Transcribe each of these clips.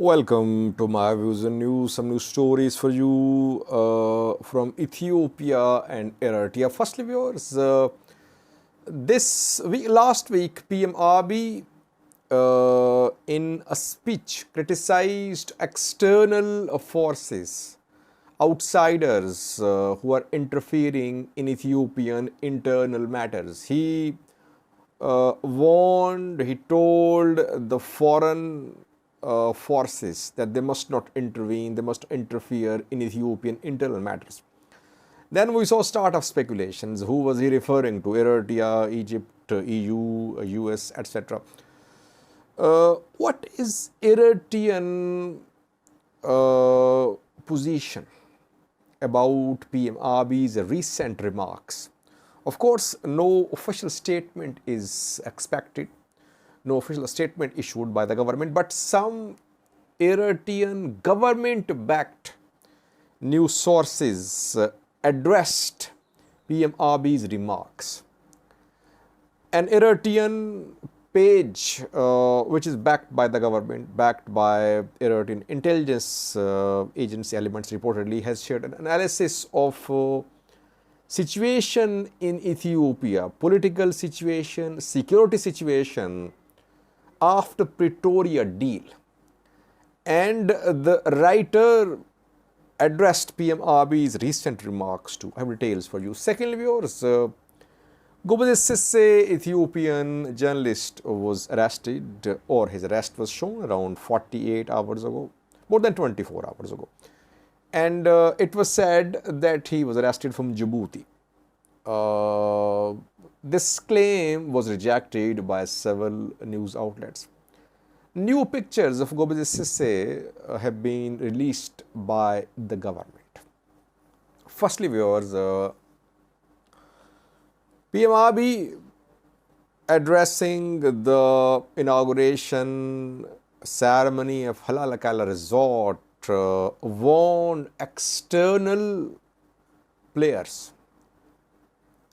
Welcome to my views and news. Some news stories for you from Ethiopia and Eritrea. Firstly, viewers, last week, PM Abiy, in a speech, criticized external forces, outsiders who are interfering in Ethiopian internal matters. He he told the foreign forces that they must not intervene, they must interfere in Ethiopian internal matters. Then we saw start of speculations. Who was he referring to? Eritrea, Egypt, EU, US, etc. What is Eritrean position about PM Abiy's recent remarks? Of course, no official statement is expected, no official statement issued by the government, but some Eritrean government-backed news sources addressed PM Abiy's remarks. An Eritrean page, which is backed by the government, backed by Eritrean intelligence agency elements reportedly, has shared an analysis of situation in Ethiopia, political situation, security situation after Pretoria deal. And the writer addressed PM Abiy's recent remarks too. I have details for you. Secondly, viewers, Gobeze Sisay, Ethiopian journalist, was arrested, or his arrest was shown around 48 hours ago, more than 24 hours ago. And it was said that he was arrested from Djibouti. This claim was rejected by several news outlets. New pictures of Gobeze Sisay have been released by the government. Firstly, viewers, PM Abiy addressing the inauguration ceremony of Halal Akala Resort warned external players,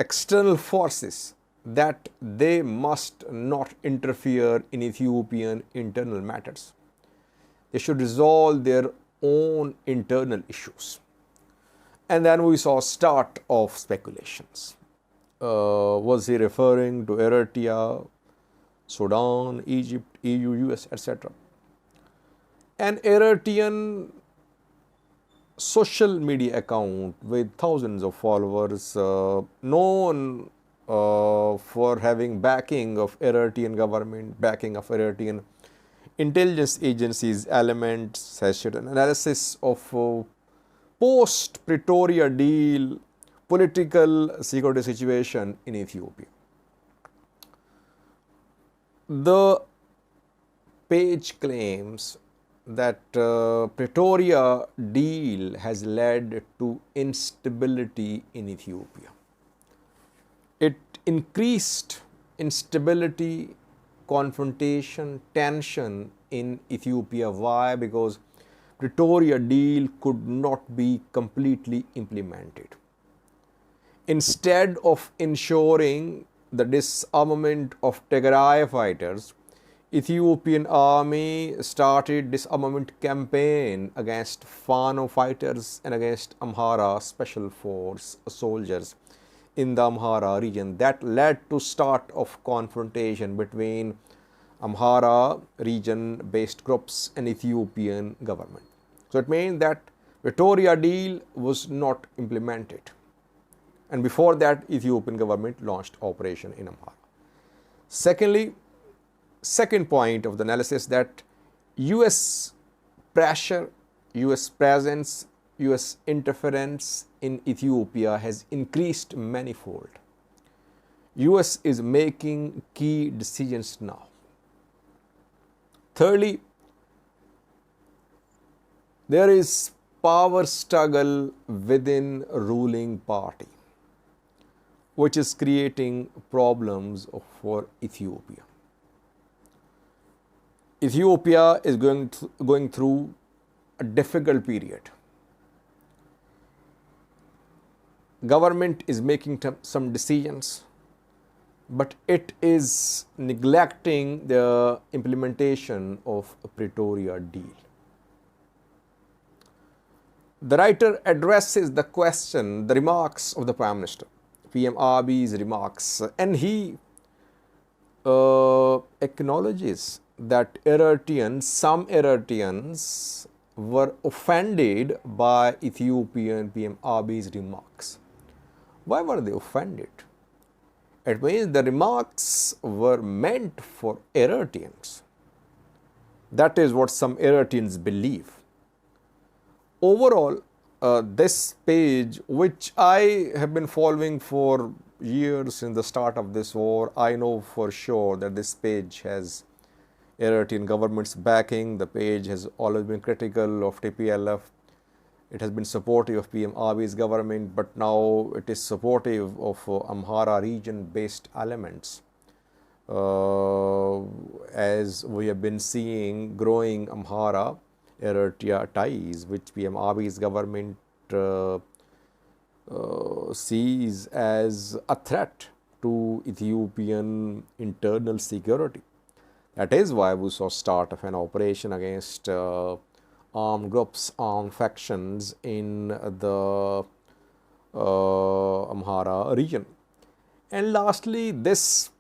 external forces, that they must not interfere in Ethiopian internal matters. They should resolve their own internal issues. And then we saw start of speculations. Was he referring to Eritrea, Sudan, Egypt, EU, US, etc.? An Eritrean social media account with thousands of followers, known for having backing of Eritrean government, backing of Eritrean intelligence agencies, elements, has shared an analysis of post-Pretoria deal political security situation in Ethiopia. The page claims that Pretoria deal has led to instability in Ethiopia. It increased instability, confrontation, tension in Ethiopia. Why? Because Pretoria deal could not be completely implemented. Instead of ensuring the disarmament of Tigray fighters, Ethiopian army started disarmament campaign against Fano fighters and against Amhara special force soldiers in the Amhara region. That led to start of confrontation between Amhara region based groups and Ethiopian government. So it means that Pretoria deal was not implemented. And before that, Ethiopian government launched operation in Amhara. Secondly, second point of the analysis, that US pressure, US presence, US interference in Ethiopia has increased manifold. US is making key decisions now. Thirdly, there is power struggle within ruling party, which is creating problems for Ethiopia. Ethiopia is going through a difficult period. Government is making some decisions, but it is neglecting the implementation of a Pretoria deal. The writer addresses the question, the remarks of the Prime Minister, PM Abiy's remarks, and he acknowledges that some Eritreans were offended by Ethiopian PM Abiy's remarks. Why were they offended? It means the remarks were meant for Eritreans. That is what some Eritreans believe. Overall, this page, which I have been following for years since the start of this war, I know for sure that this page has Eritrean government's backing. The page has always been critical of TPLF. It has been supportive of PM Abiy's government, but now it is supportive of Amhara region-based elements. As we have been seeing growing Amhara Eritrea ties, which PM Abiy's government sees as a threat to Ethiopian internal security. That is why we saw start of an operation against armed groups, armed factions in the Amhara region. And lastly, this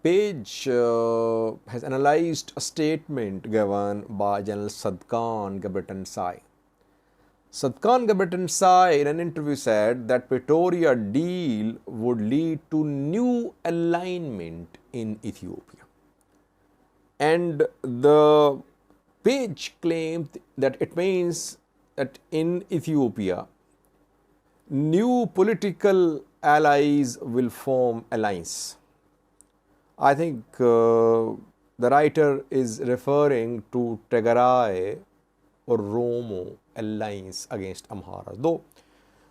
page has analyzed a statement given by General Sadkan Gobeze. Sadkan Gobeze in an interview said that Pretoria deal would lead to new alignment in Ethiopia. And the page claimed that it means that in Ethiopia, new political allies will form alliance. I think the writer is referring to Tigray or Romo alliance against Amhara. Though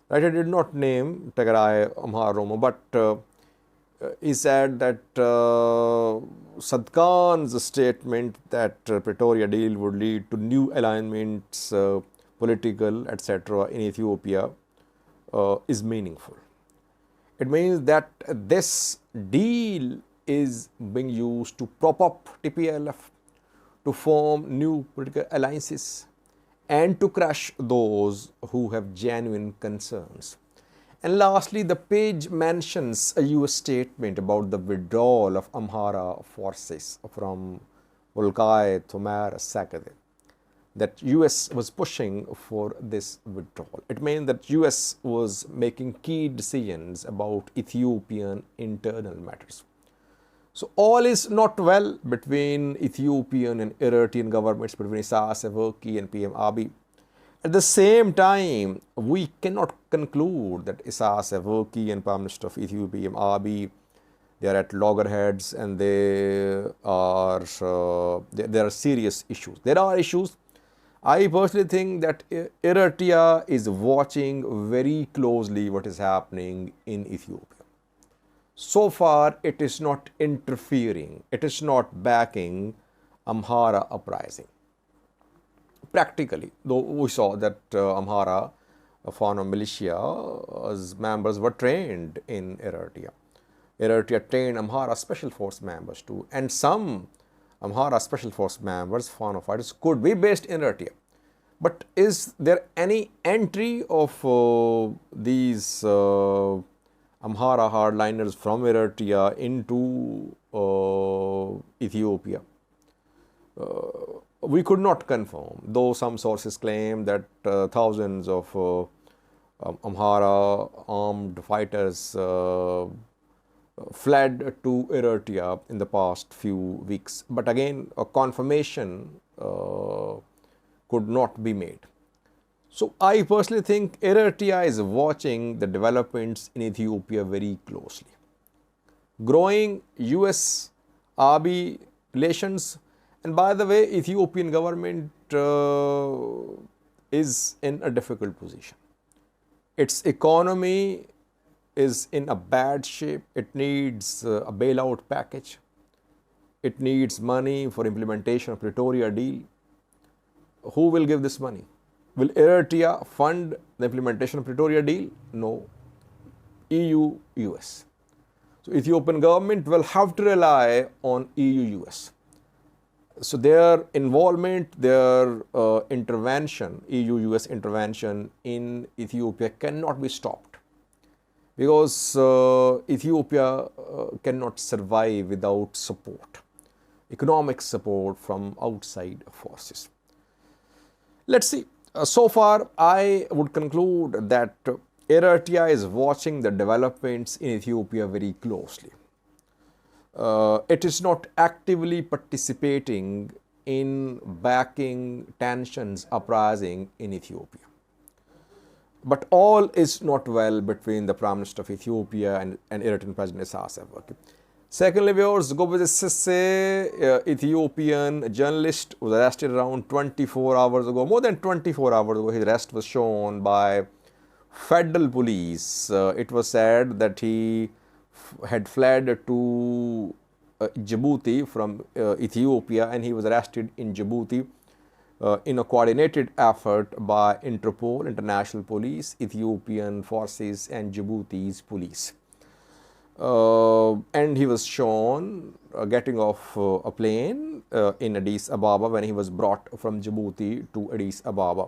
writer did not name Tigray, Amhara, Romo, but he said that Sadkan's statement that Pretoria deal would lead to new alignments, political, etc. in Ethiopia is meaningful. It means that this deal is being used to prop up TPLF, to form new political alliances, and to crush those who have genuine concerns. And lastly, the page mentions a US statement about the withdrawal of Amhara forces from Volkai, Tomar, Sakade, that US was pushing for this withdrawal. It means that US was making key decisions about Ethiopian internal matters. So all is not well between Ethiopian and Eritrean governments, between Isaias Afwerki and PM Abiy. At the same time, we cannot conclude that Isaias Afwerki and Prime Minister of Ethiopia, PM Abiy, they are at loggerheads and there are serious issues. There are issues. I personally think that Eritrea is watching very closely what is happening in Ethiopia. So far, it is not interfering, it is not backing Amhara uprising. Practically, though we saw that Amhara Fano militia's members were trained in Eritrea. Eritrea trained Amhara Special Force members too, and some Amhara Special Force members, Fano fighters, could be based in Eritrea. But is there any entry of these Amhara hardliners from Eritrea into Ethiopia? We could not confirm, though some sources claim that thousands of Amhara armed fighters fled to Eritrea in the past few weeks. But again, a confirmation could not be made. So I personally think Eritrea is watching the developments in Ethiopia very closely. Growing US-Abiy relations, and by the way, Ethiopian government is in a difficult position. Its economy is in a bad shape. It needs a bailout package. It needs money for implementation of Pretoria deal. Who will give this money? Will Eritrea fund the implementation of Pretoria deal? No. EU, US. So Ethiopian government will have to rely on EU, US. So their involvement, their intervention, EU-US intervention in Ethiopia cannot be stopped, because Ethiopia cannot survive without support, economic support from outside forces. Let's see. So far, I would conclude that Eritrea is watching the developments in Ethiopia very closely. It is not actively participating in backing tensions uprising in Ethiopia. But all is not well between the Prime Minister of Ethiopia and Eritrean President Isaias Afwerki. Secondly, viewers, Gobeze Sisay, Ethiopian journalist, was arrested around 24 hours ago. More than 24 hours ago, his arrest was shown by federal police. It was said that he had fled to Djibouti from Ethiopia, and he was arrested in Djibouti in a coordinated effort by Interpol, International Police, Ethiopian forces, and Djibouti's police. And he was shown getting off a plane in Addis Ababa when he was brought from Djibouti to Addis Ababa.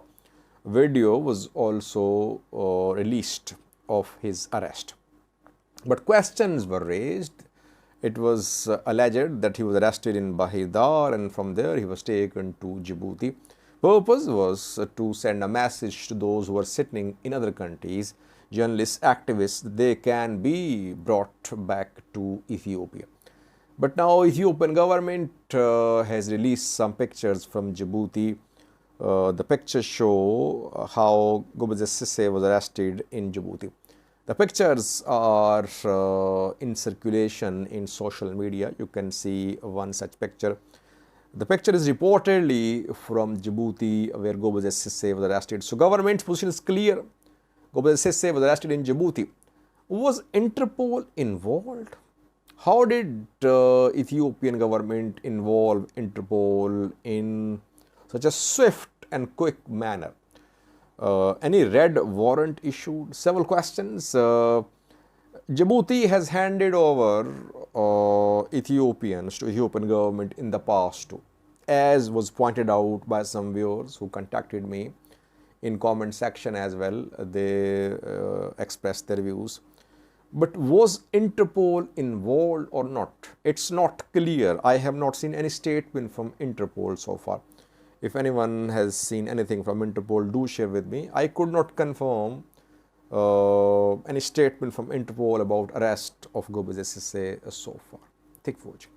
Video was also released of his arrest. But questions were raised. It was alleged that he was arrested in Bahir and from there he was taken to Djibouti. Purpose was to send a message to those who are sitting in other countries, journalists, activists, they can be brought back to Ethiopia. But now Ethiopian government has released some pictures from Djibouti. The pictures show how Gobeze Sisay was arrested in Djibouti. The pictures are in circulation in social media. You can see one such picture. The picture is reportedly from Djibouti, where Gobeze Sisay was arrested. So government's position is clear. Gobeze Sisay was arrested in Djibouti. Was Interpol involved? How did Ethiopian government involve Interpol in such a swift and quick manner? Any red warrant issued? Several questions. Djibouti has handed over Ethiopians to Ethiopian government in the past too, as was pointed out by some viewers who contacted me in comment section as well. They expressed their views. But was Interpol involved or not? It's not clear. I have not seen any statement from Interpol so far. If anyone has seen anything from Interpol, do share with me. I could not confirm any statement from Interpol about arrest of Gobeze Sisay so far. Thank you for watching.